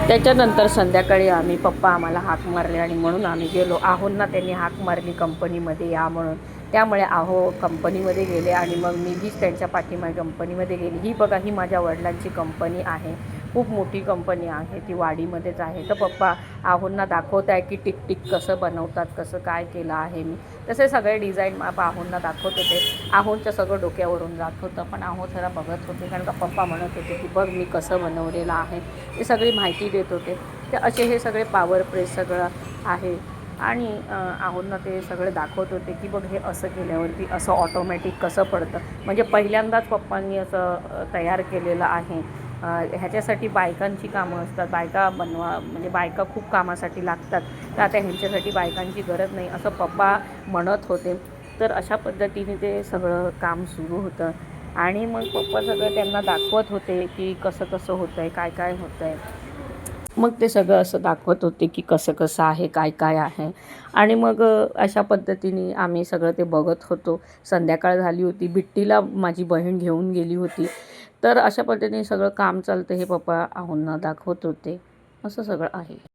त्याच्यानंतर संध्याकाळी आम्ही पप्पा आम्हाला हाक मारले आणि म्हणून आम्ही गेलो. आहोंना त्यांनी हाक मारली कंपनीमध्ये या म्हणून. त्यामुळे आहो कंपनीमध्ये गेले आणि मग मी बीच त्यांच्या पाठीमागे कंपनीमध्ये गेली. ही बघा, ही माझ्या वडिलांची कंपनी आहे. खूप मोठी कंपनी आहे, ती वाडीमध्येच आहे. तर पप्पा आहोंना दाखवत आहे की टिकटिक कसं बनवतात, कसं काय केलं आहे मी. तसे सगळे डिझाईन आहोंना दाखवत होते. आहोंचं सगळं डोक्यावरून जात होतं, पण आहो जरा बघत होते कारण का पप्पा म्हणत होते की बघ मी कसं बनवलेलं आहे. ते सगळी माहिती देत होते. ते असे हे सगळे पॉवर प्रेस सगळं आहे आणि आहोंना ते सगळे दाखवत होते की बघ हे असं केल्यावरती असं ऑटोमॅटिक कसं पडतं. म्हणजे पहिल्यांदाच पप्पांनी असं तयार केलेलं आहे. ह्याच्यासाठी बायकांची कामं असतात, बायका म्हणजे बायका खूप कामासाठी लागतात. तर आता ह्यांच्यासाठी बायकांची गरज नाही असं पप्पा म्हणत होते. तर अशा पद्धतीने ते सगळं काम सुरू होतं आणि मग पप्पा सगळं त्यांना दाखवत होते की कसं कसं होतं आहे, काय काय होतं आहे. मग ते सगळं असं दाखवत होते की कसं कसं आहे, काय काय आहे. आणि मग अशा पद्धतीने आम्ही सगळं ते बघत होतो. संध्याकाळ झाली होती. बिट्टीला माझी बहीण घेऊन गेली होती. तर अशा पद्धतीने सगळं काम चालतं हे पप्पा आहोंना दाखवत होते. असं सगळं आहे.